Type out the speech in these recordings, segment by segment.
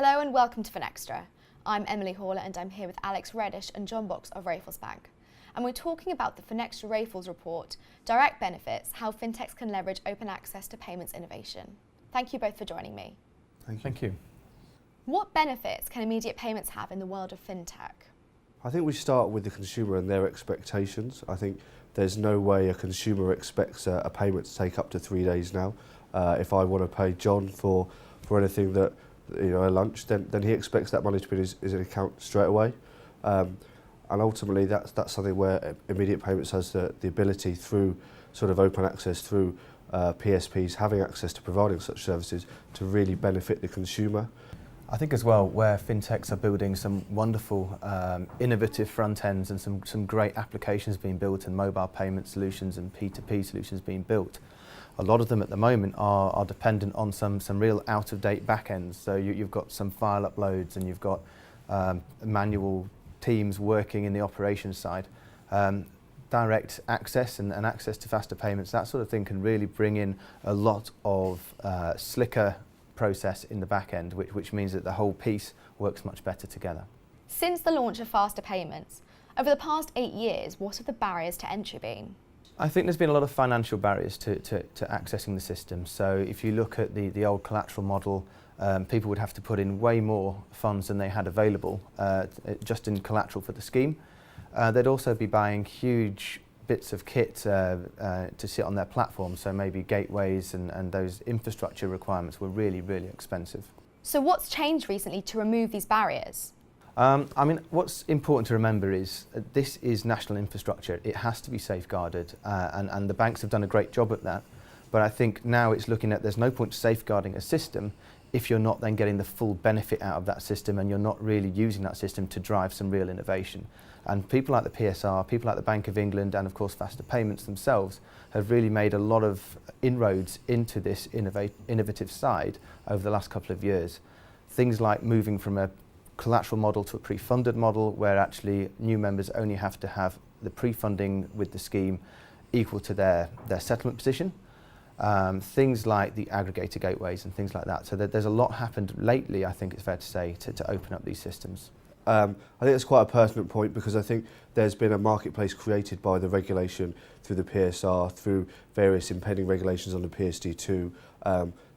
Hello and welcome to Finextra. I'm Emily Horler and I'm here with Alex Reddish and John Box of Raphaels Bank. And we're talking about the Finextra Raphaels report, Direct Benefits, how Fintechs can leverage open access to payments innovation. Thank you both for joining me. Thank you. What benefits can immediate payments have in the world of fintech? I think we start with the consumer and their expectations. I think there's no way a consumer expects a payment to take up to 3 days now. If I want to pay John for anything that, a lunch, then he expects that money to be in his account straight away. And ultimately that's something where immediate payments has the ability through sort of open access, through PSPs having access to providing such services to really benefit the consumer. I think as well where fintechs are building some wonderful innovative front ends and some great applications being built and mobile payment solutions and P2P solutions being built. A lot of them at the moment are dependent on some real out-of-date back ends. So you've got some file uploads and you've got manual teams working in the operations side. Direct access and access to faster payments, that sort of thing can really bring in a lot of slicker process in the back end, which means that the whole piece works much better together. Since the launch of faster payments, over the past 8 years, what have the barriers to entry been? I think there's been a lot of financial barriers to accessing the system. So if you look at the old collateral model, people would have to put in way more funds than they had available just in collateral for the scheme. They'd also be buying huge bits of kit to sit on their platform, so maybe gateways and those infrastructure requirements were really, really expensive. So what's changed recently to remove these barriers? What's important to remember is this is national infrastructure. It has to be safeguarded, and the banks have done a great job at that. But I think now it's looking at there's no point safeguarding a system if you're not then getting the full benefit out of that system and you're not really using that system to drive some real innovation. And people like the PSR, people like the Bank of England and of course Faster Payments themselves have really made a lot of inroads into this innovative side over the last couple of years. Things like moving from a collateral model to a pre-funded model where actually new members only have to have the pre-funding with the scheme equal to their settlement position. Things like the aggregator gateways and things like that. So there's a lot happened lately, I think it's fair to say, to open up these systems. I think that's quite a pertinent point because I think there's been a marketplace created by the regulation through the PSR, through various impending regulations on the PSD2,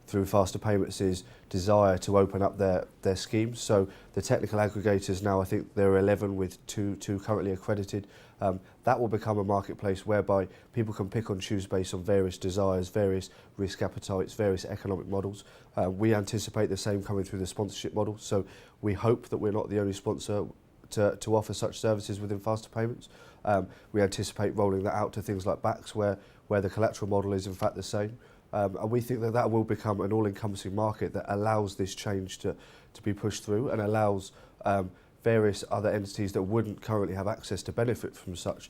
through Faster Payments' desire to open up their schemes. So the technical aggregators now, I think there are 11 with two currently accredited. That will become a marketplace whereby people can pick and choose based on various desires, various risk appetites, various economic models. We anticipate the same coming through the sponsorship model. So we hope that we're not the only sponsor to offer such services within Faster Payments. We anticipate rolling that out to things like BACS where the collateral model is in fact the same. And we think that will become an all-encompassing market that allows this change to be pushed through and allows various other entities that wouldn't currently have access to benefit from such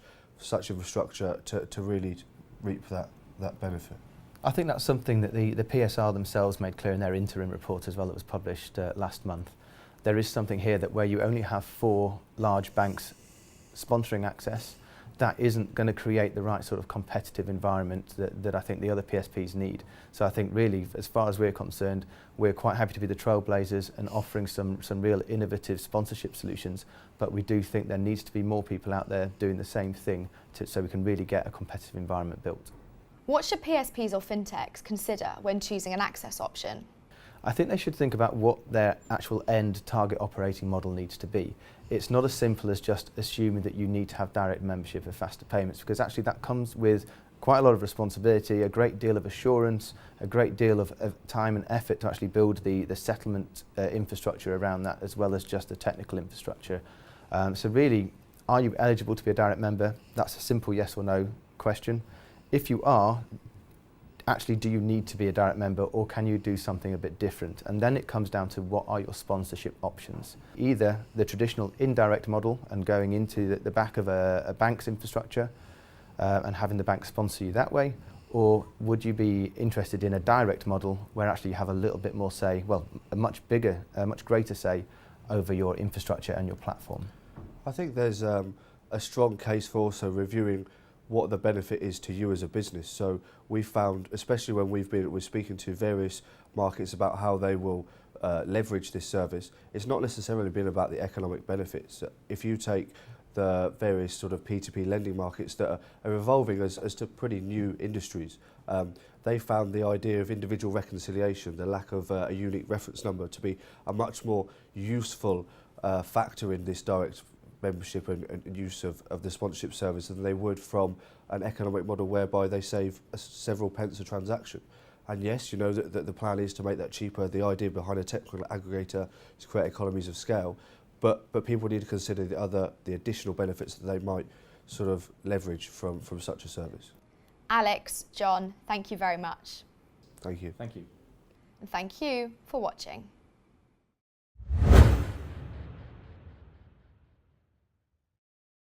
infrastructure to really reap that benefit. I think that's something that the PSR themselves made clear in their interim report as well that was published last month. There is something here that where you only have 4 large banks sponsoring access, that isn't going to create the right sort of competitive environment that I think the other PSPs need. So I think really, as far as we're concerned, we're quite happy to be the trailblazers and offering some real innovative sponsorship solutions, but we do think there needs to be more people out there doing the same thing so we can really get a competitive environment built. What should PSPs or fintechs consider when choosing an access option? I think they should think about what their actual end target operating model needs to be. It's not as simple as just assuming that you need to have direct membership of Faster Payments, because actually that comes with quite a lot of responsibility, a great deal of assurance, a great deal of time and effort to actually build the settlement infrastructure around that, as well as just the technical infrastructure. So really, are you eligible to be a direct member? That's a simple yes or no question. If you are, actually, do you need to be a direct member or can you do something a bit different? And then it comes down to what are your sponsorship options. Either the traditional indirect model and going into the back of a bank's infrastructure and having the bank sponsor you that way, or would you be interested in a direct model where actually you have a little bit more say, well, a much greater say over your infrastructure and your platform? I think there's a strong case for also reviewing what the benefit is to you as a business. So we found, especially when we're speaking to various markets about how they will leverage this service, it's not necessarily been about the economic benefits. If you take the various sort of P2P lending markets that are evolving as to pretty new industries, they found the idea of individual reconciliation, the lack of a unique reference number, to be a much more useful factor in this direct membership and use of the sponsorship service than they would from an economic model whereby they save several pence a transaction. And yes, you know that the plan is to make that cheaper. The idea behind a technical aggregator is to create economies of scale, but people need to consider the additional benefits that they might sort of leverage from such a service. Alex, John, thank you very much. Thank you. Thank you. And thank you for watching.